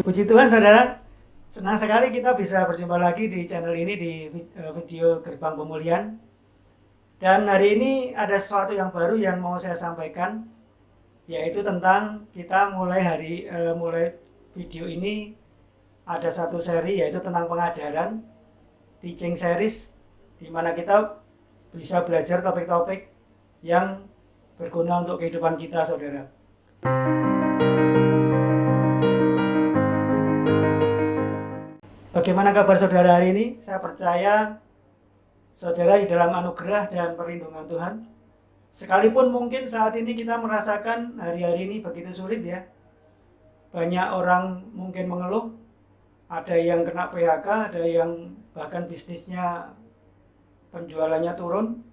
Puji Tuhan saudara, senang sekali kita bisa berjumpa lagi di channel ini di video Gerbang Pemulihan. Dan hari ini ada sesuatu yang baru yang mau saya sampaikan, yaitu tentang kita mulai video ini ada satu seri yaitu tentang pengajaran, teaching series, di mana kita bisa belajar topik-topik yang berguna untuk kehidupan kita saudara. Bagaimana kabar saudara hari ini? Saya percaya saudara di dalam anugerah dan perlindungan Tuhan. Sekalipun mungkin saat ini kita merasakan hari-hari ini begitu sulit ya. Banyak orang mungkin mengeluh, ada yang kena PHK, ada yang bahkan bisnisnya penjualannya turun,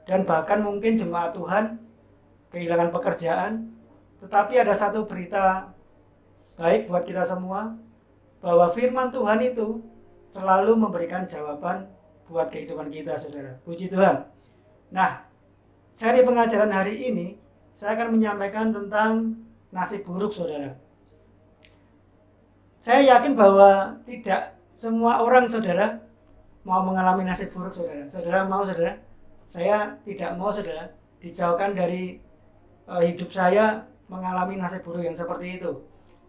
dan bahkan mungkin jemaat Tuhan kehilangan pekerjaan. Tetapi ada satu berita baik buat kita semua, bahwa firman Tuhan itu selalu memberikan jawaban buat kehidupan kita saudara. Puji Tuhan. Nah, seri pengajaran hari ini saya akan menyampaikan tentang nasib buruk saudara. Saya yakin bahwa tidak semua orang saudara mau mengalami nasib buruk saudara. Saudara mau saudara? Saya tidak mau saudara dijauhkan dari hidup saya mengalami nasib buruk yang seperti itu.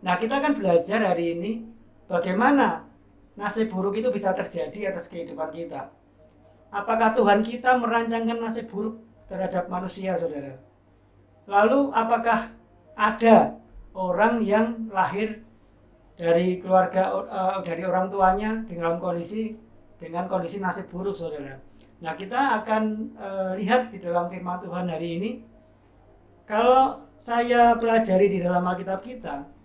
Nah, kita akan belajar hari ini bagaimana nasib buruk itu bisa terjadi atas kehidupan kita. Apakah Tuhan kita merancangkan nasib buruk terhadap manusia, saudara? Lalu apakah ada orang yang lahir dari keluarga dari orang tuanya dengan kondisi nasib buruk, saudara? Nah, kita akan lihat di dalam firman Tuhan hari ini. Kalau saya pelajari di dalam Alkitab kita,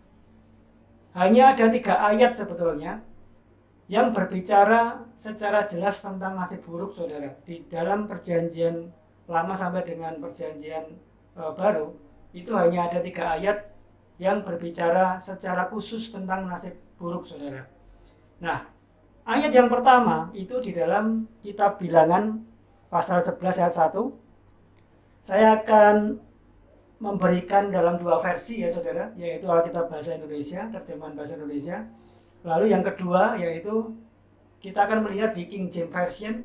hanya ada 3 ayat sebetulnya yang berbicara secara jelas tentang nasib buruk saudara. Di dalam perjanjian lama sampai dengan perjanjian baru, itu hanya ada 3 ayat yang berbicara secara khusus tentang nasib buruk saudara. Nah, ayat yang pertama itu di dalam kitab Bilangan pasal 11 ayat 1. Saya akan memberikan dalam 2 versi ya saudara, yaitu Alkitab Bahasa Indonesia, terjemahan Bahasa Indonesia. Lalu yang kedua yaitu kita akan melihat di King James Version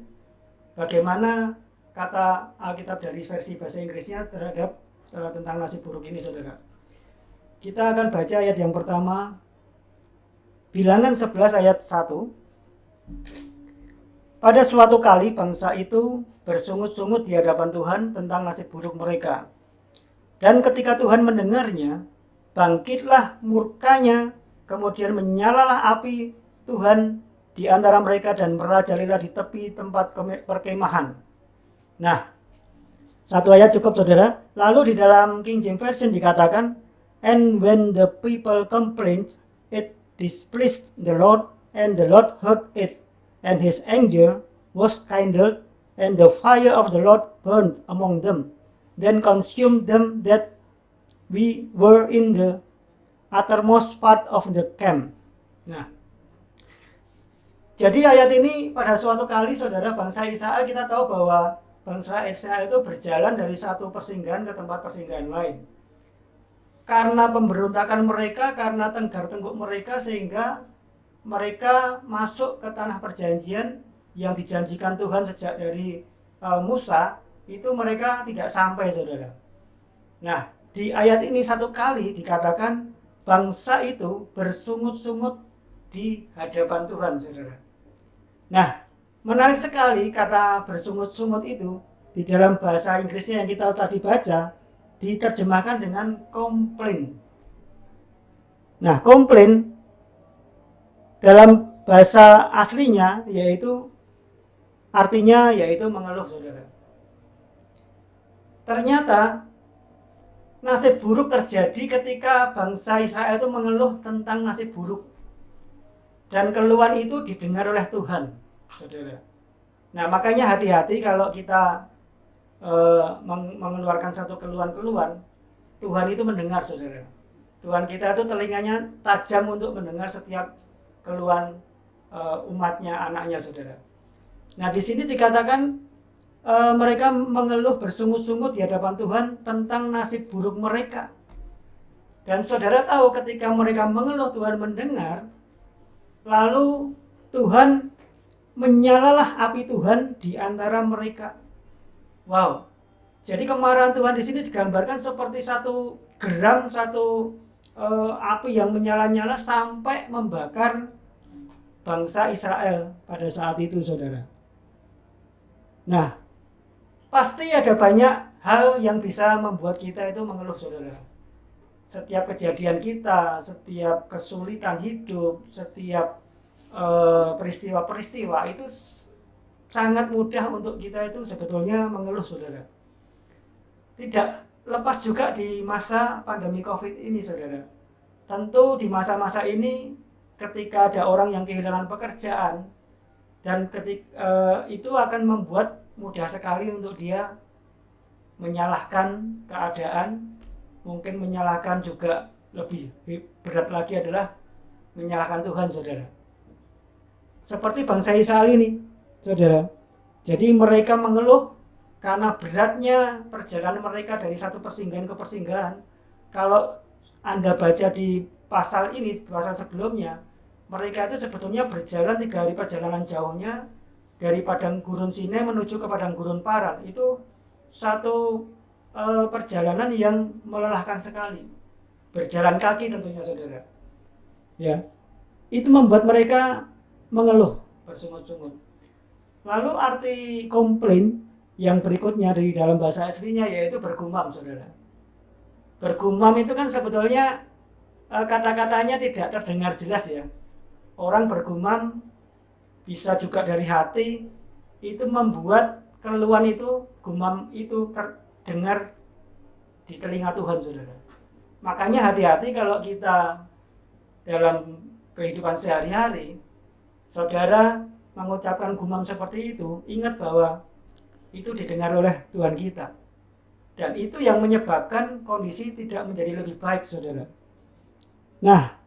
bagaimana kata Alkitab dari versi Bahasa Inggrisnya terhadap tentang nasib buruk ini saudara. Kita akan baca ayat yang pertama, Bilangan 11 ayat 1. Pada suatu kali bangsa itu bersungut-sungut di hadapan Tuhan tentang nasib buruk mereka. Dan ketika Tuhan mendengarnya, bangkitlah murkanya, kemudian menyalalah api Tuhan di antara mereka dan merajalela di tepi tempat perkemahan. Nah, satu ayat cukup saudara. Lalu di dalam King James Version dikatakan, and when the people complained, it displeased the Lord, and the Lord heard it, and his anger was kindled, and the fire of the Lord burned among them. Then consumed them that we were in the uttermost part of the camp. Nah, jadi ayat ini pada suatu kali saudara, bangsa Israel, kita tahu bahwa bangsa Israel itu berjalan dari satu persinggahan ke tempat persinggahan lain. Karena pemberontakan mereka, karena tenggar tengkuk mereka, sehingga mereka masuk ke tanah perjanjian yang dijanjikan Tuhan sejak dari Musa, itu mereka tidak sampai saudara. Nah, di ayat ini satu kali dikatakan bangsa itu bersungut-sungut di hadapan Tuhan saudara. Nah, menarik sekali kata bersungut-sungut itu di dalam bahasa Inggrisnya yang kita tadi baca diterjemahkan dengan complain. Nah, complain dalam bahasa aslinya artinya yaitu mengeluh saudara. Ternyata nasib buruk terjadi ketika bangsa Israel itu mengeluh tentang nasib buruk. Dan keluhan itu didengar oleh Tuhan, saudara. Nah, makanya hati-hati kalau kita mengeluarkan satu keluhan-keluhan, Tuhan itu mendengar, saudara. Tuhan kita itu telinganya tajam untuk mendengar setiap keluhan umatnya, anaknya, saudara. Nah, di sini dikatakan mereka mengeluh bersungut-sungut di hadapan Tuhan tentang nasib buruk mereka. Dan saudara tahu ketika mereka mengeluh Tuhan mendengar, lalu Tuhan menyalalah api Tuhan di antara mereka. Wow. Jadi kemarahan Tuhan di sini digambarkan seperti satu geram, satu api yang menyala-nyala sampai membakar bangsa Israel pada saat itu, saudara. Nah, pasti ada banyak hal yang bisa membuat kita itu mengeluh, saudara. Setiap kejadian kita, setiap kesulitan hidup, setiap peristiwa-peristiwa itu sangat mudah untuk kita itu sebetulnya mengeluh, saudara. Tidak lepas juga di masa pandemi COVID ini, saudara. Tentu di masa-masa ini ketika ada orang yang kehilangan pekerjaan, dan itu akan membuat mudah sekali untuk dia menyalahkan keadaan, mungkin menyalahkan juga lebih berat lagi adalah menyalahkan Tuhan, saudara. Seperti bangsa Israel ini, saudara. Jadi mereka mengeluh karena beratnya perjalanan mereka dari satu persinggahan ke persinggahan. Kalau Anda baca di pasal ini, pasal sebelumnya, mereka itu sebetulnya berjalan 3 hari perjalanan jauhnya dari padang gurun Sinai menuju ke padang gurun Paran. Itu satu perjalanan yang melelahkan sekali. Berjalan kaki tentunya, saudara. Ya, itu membuat mereka mengeluh, bersungut-sungut. Lalu arti komplain yang berikutnya dari dalam bahasa aslinya yaitu bergumam, saudara. Bergumam itu kan sebetulnya kata-katanya tidak terdengar jelas ya. Orang bergumam bisa juga dari hati, itu membuat keluhan itu, gumam itu terdengar di telinga Tuhan, saudara. Makanya hati-hati kalau kita dalam kehidupan sehari-hari, saudara mengucapkan gumam seperti itu, ingat bahwa itu didengar oleh Tuhan kita. Dan itu yang menyebabkan kondisi tidak menjadi lebih baik, saudara. Nah,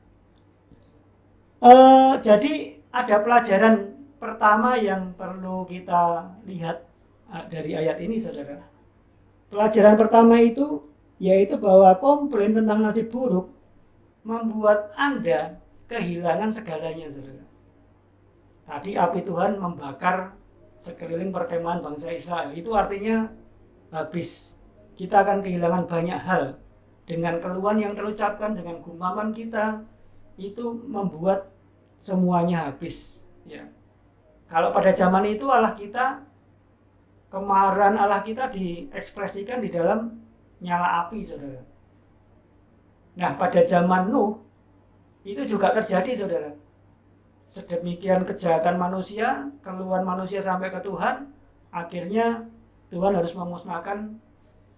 jadi ada pelajaran pertama yang perlu kita lihat dari ayat ini, saudara. Pelajaran pertama itu yaitu bahwa komplain tentang nasib buruk membuat Anda kehilangan segalanya, saudara. Tadi api Tuhan membakar sekeliling perkemahan bangsa Israel. Itu artinya habis. Kita akan kehilangan banyak hal. Dengan keluhan yang terucapkan, dengan gumaman kita, itu membuat semuanya habis. Ya. Kalau pada zaman itu Allah kita, kemarahan Allah kita diekspresikan di dalam nyala api, saudara. Nah, pada zaman Nuh, itu juga terjadi, saudara. Sedemikian kejahatan manusia, keluhan manusia sampai ke Tuhan, akhirnya Tuhan harus memusnahkan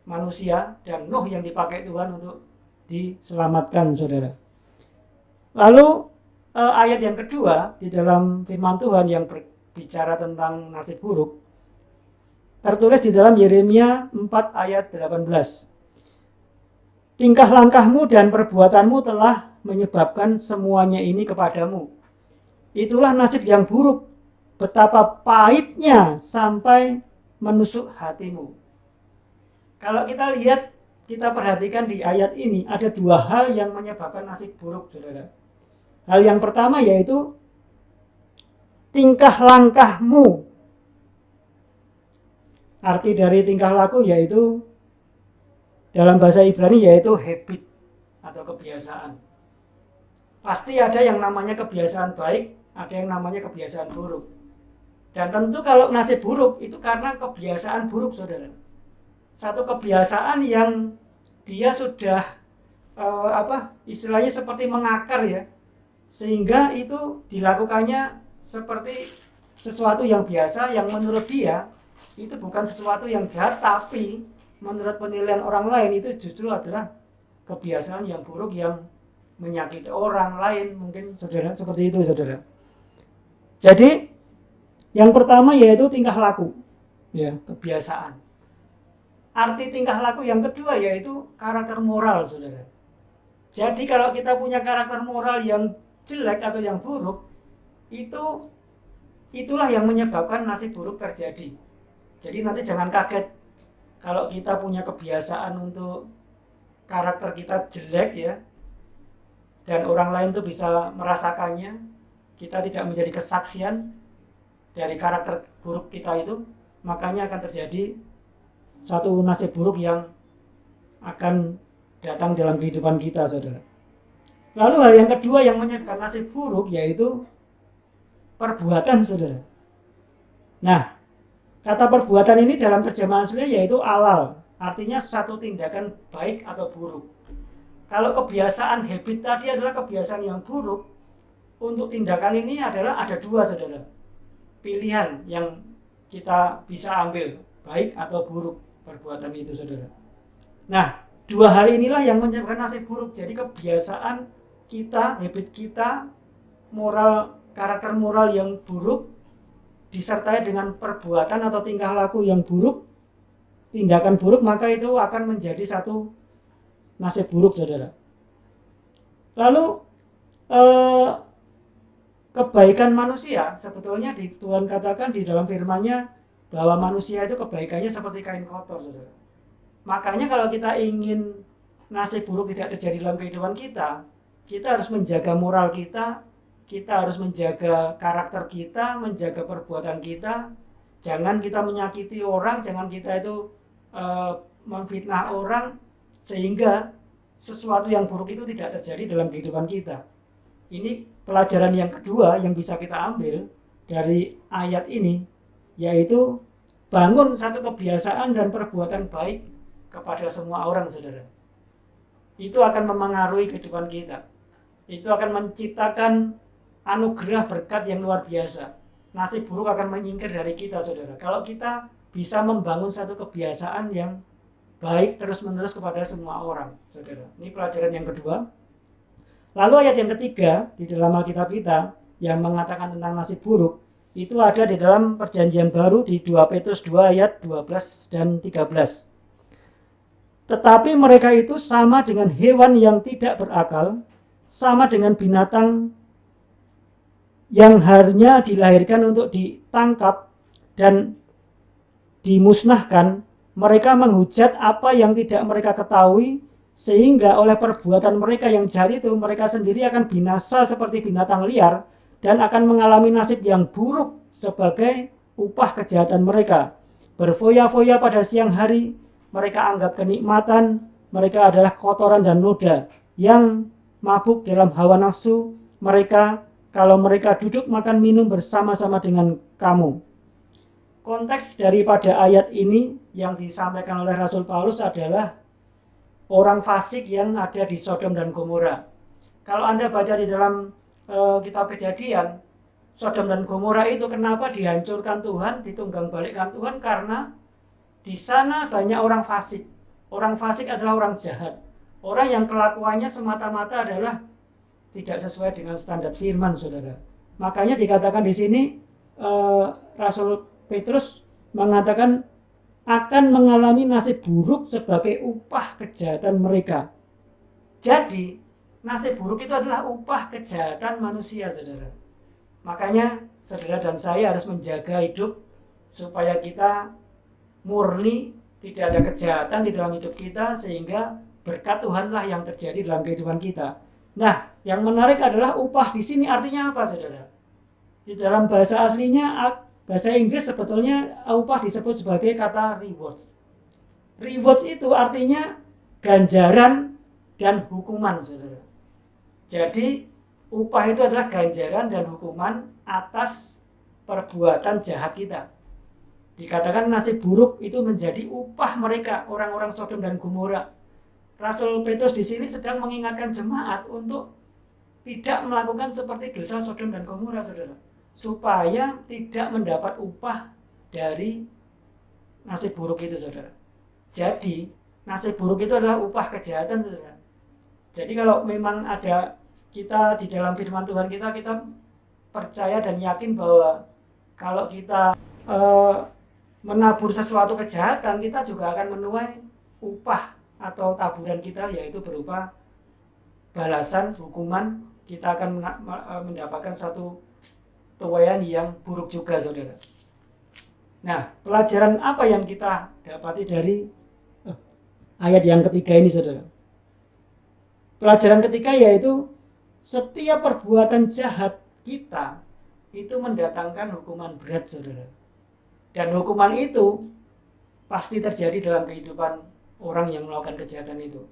manusia dan Nuh yang dipakai Tuhan untuk diselamatkan, saudara. Lalu ayat yang kedua di dalam firman Tuhan yang berbicara tentang nasib buruk tertulis di dalam Yeremia 4 ayat 18. Tingkah langkahmu dan perbuatanmu telah menyebabkan semuanya ini kepadamu. Itulah nasib yang buruk, betapa pahitnya sampai menusuk hatimu. Kalau kita lihat, kita perhatikan di ayat ini, ada 2 hal yang menyebabkan nasib buruk, saudara. Hal yang pertama yaitu tingkah langkahmu. Arti dari tingkah laku yaitu dalam bahasa Ibrani yaitu habit atau kebiasaan. Pasti ada yang namanya kebiasaan baik, ada yang namanya kebiasaan buruk. Dan tentu kalau nasib buruk itu karena kebiasaan buruk, saudara. Satu kebiasaan yang dia sudah istilahnya seperti mengakar ya, sehingga itu dilakukannya seperti sesuatu yang biasa, yang menurut dia itu bukan sesuatu yang jahat, tapi menurut penilaian orang lain itu justru adalah kebiasaan yang buruk yang menyakiti orang lain, mungkin, saudara, seperti itu, saudara. Jadi yang pertama yaitu tingkah laku, ya, kebiasaan. Arti tingkah laku yang kedua yaitu karakter moral, saudara. Jadi kalau kita punya karakter moral yang jelek atau yang buruk, itulah yang menyebabkan nasib buruk terjadi. Jadi nanti jangan kaget kalau kita punya kebiasaan untuk karakter kita jelek ya, dan orang lain tuh bisa merasakannya, kita tidak menjadi kesaksian dari karakter buruk kita itu, makanya akan terjadi satu nasib buruk yang akan datang dalam kehidupan kita, saudara. Lalu hal yang kedua yang menyebabkan nasib buruk yaitu perbuatan, saudara. Nah, kata perbuatan ini dalam terjemahan asli yaitu alal, artinya satu tindakan baik atau buruk. Kalau kebiasaan habit tadi adalah kebiasaan yang buruk, untuk tindakan ini adalah ada dua, saudara. Pilihan yang kita bisa ambil, baik atau buruk perbuatan itu, saudara. Nah, dua hal inilah yang menyebabkan nasib buruk. Jadi kebiasaan kita, habit kita, karakter moral yang buruk disertai dengan perbuatan atau tingkah laku yang buruk, tindakan buruk, maka itu akan menjadi satu nasib buruk, saudara. Lalu kebaikan manusia, sebetulnya Tuhan katakan di dalam firman-Nya bahwa manusia itu kebaikannya seperti kain kotor, saudara. Makanya kalau kita ingin nasib buruk tidak terjadi dalam kehidupan kita, kita harus menjaga moral kita harus menjaga karakter kita, menjaga perbuatan kita. Jangan kita menyakiti orang, jangan kita itu memfitnah orang, sehingga sesuatu yang buruk itu tidak terjadi dalam kehidupan kita. Ini pelajaran yang kedua yang bisa kita ambil dari ayat ini, yaitu bangun satu kebiasaan dan perbuatan baik kepada semua orang, saudara. Itu akan memengaruhi kehidupan kita. Itu akan menciptakan anugerah berkat yang luar biasa. Nasib buruk akan menyingkir dari kita, saudara. Kalau kita bisa membangun satu kebiasaan yang baik terus-menerus kepada semua orang, saudara. Ini pelajaran yang kedua. Lalu ayat yang ketiga di dalam Alkitab kita yang mengatakan tentang nasib buruk, itu ada di dalam Perjanjian Baru di 2 Petrus 2 ayat 12 dan 13. Tetapi mereka itu sama dengan hewan yang tidak berakal, sama dengan binatang yang hanya dilahirkan untuk ditangkap dan dimusnahkan. Mereka menghujat apa yang tidak mereka ketahui, sehingga oleh perbuatan mereka yang jahat itu mereka sendiri akan binasa seperti binatang liar dan akan mengalami nasib yang buruk sebagai upah kejahatan mereka. Berfoya-foya pada siang hari, mereka anggap kenikmatan, mereka adalah kotoran dan noda yang mabuk dalam hawa nafsu mereka. Kalau mereka duduk makan minum bersama-sama dengan kamu. Konteks daripada ayat ini yang disampaikan oleh Rasul Paulus adalah orang fasik yang ada di Sodom dan Gomora. Kalau Anda baca di dalam kitab Kejadian, Sodom dan Gomora itu kenapa dihancurkan Tuhan, ditunggang balikkan Tuhan? Karena di sana banyak orang fasik. Orang fasik adalah orang jahat. Orang yang kelakuannya semata-mata adalah tidak sesuai dengan standar firman, saudara. Makanya dikatakan di sini Rasul Petrus mengatakan akan mengalami nasib buruk sebagai upah kejahatan mereka. Jadi nasib buruk itu adalah upah kejahatan manusia, saudara. Makanya saudara dan saya harus menjaga hidup supaya kita murni, tidak ada kejahatan di dalam hidup kita, sehingga berkat Tuhanlah yang terjadi dalam kehidupan kita. Nah, yang menarik adalah upah di sini artinya apa, saudara? Di dalam bahasa aslinya, bahasa Inggris, sebetulnya upah disebut sebagai kata rewards. Rewards itu artinya ganjaran dan hukuman, saudara. Jadi upah itu adalah ganjaran dan hukuman atas perbuatan jahat kita. Dikatakan nasib buruk itu menjadi upah mereka, orang-orang Sodom dan Gomora. Rasul Petrus di sini sedang mengingatkan jemaat untuk tidak melakukan seperti dosa Sodom dan Gomora, saudara, supaya tidak mendapat upah dari nasib buruk itu, saudara. Jadi nasib buruk itu adalah upah kejahatan, saudara. Jadi kalau memang ada kita di dalam firman Tuhan kita percaya dan yakin bahwa kalau kita menabur sesuatu kejahatan, kita juga akan menuai upah atau taburan kita, yaitu berupa balasan, hukuman. Kita akan mendapatkan satu tuaian yang buruk juga, saudara. Nah, pelajaran apa yang kita dapati dari ayat yang ketiga ini, saudara? Pelajaran ketiga yaitu setiap perbuatan jahat kita itu mendatangkan hukuman berat, saudara. Dan hukuman itu pasti terjadi dalam kehidupan orang yang melakukan kejahatan itu.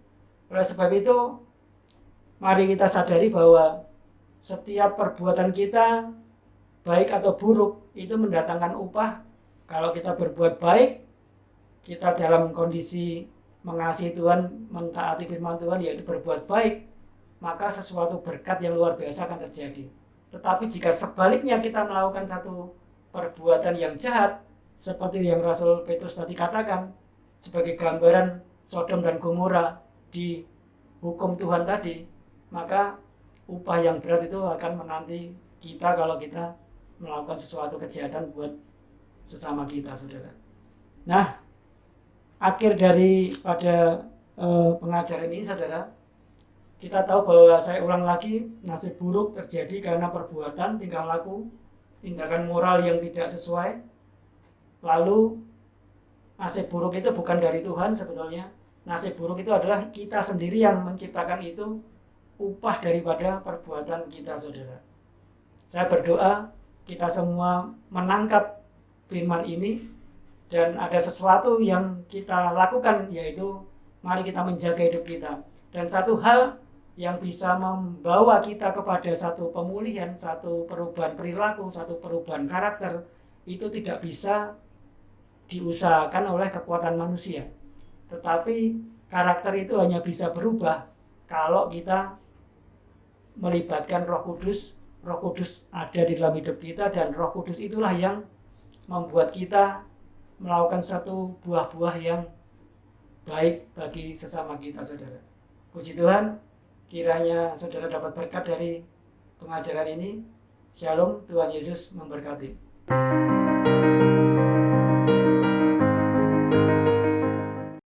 Oleh sebab itu, mari kita sadari bahwa setiap perbuatan kita, baik atau buruk, itu mendatangkan upah. Kalau kita berbuat baik, kita dalam kondisi mengasihi Tuhan, mentaati firman Tuhan, yaitu berbuat baik, maka sesuatu berkat yang luar biasa akan terjadi. Tetapi jika sebaliknya kita melakukan satu perbuatan yang jahat, seperti yang Rasul Petrus tadi katakan, sebagai gambaran Sodom dan Gomora di hukum Tuhan tadi, maka upah yang berat itu akan menanti kita kalau kita melakukan sesuatu kejahatan buat sesama kita, saudara. Nah, akhir daripada pengajaran ini, saudara, kita tahu bahwa saya ulang lagi, nasib buruk terjadi karena perbuatan, tingkah laku, tindakan moral yang tidak sesuai. Lalu nasib buruk itu bukan dari Tuhan sebetulnya. Nasib buruk itu adalah kita sendiri yang menciptakan itu, upah daripada perbuatan kita, saudara. Saya berdoa kita semua menangkap firman ini dan ada sesuatu yang kita lakukan, yaitu mari kita menjaga hidup kita. Dan satu hal yang bisa membawa kita kepada satu pemulihan, satu perubahan perilaku, satu perubahan karakter, itu tidak bisa diusahakan oleh kekuatan manusia. Tetapi karakter itu hanya bisa berubah kalau kita melibatkan Roh Kudus. Roh Kudus ada di dalam hidup kita, dan Roh Kudus itulah yang membuat kita melakukan satu buah-buah yang baik bagi sesama kita, saudara. Puji Tuhan, kiranya saudara dapat berkat dari pengajaran ini. Shalom, Tuhan Yesus memberkati.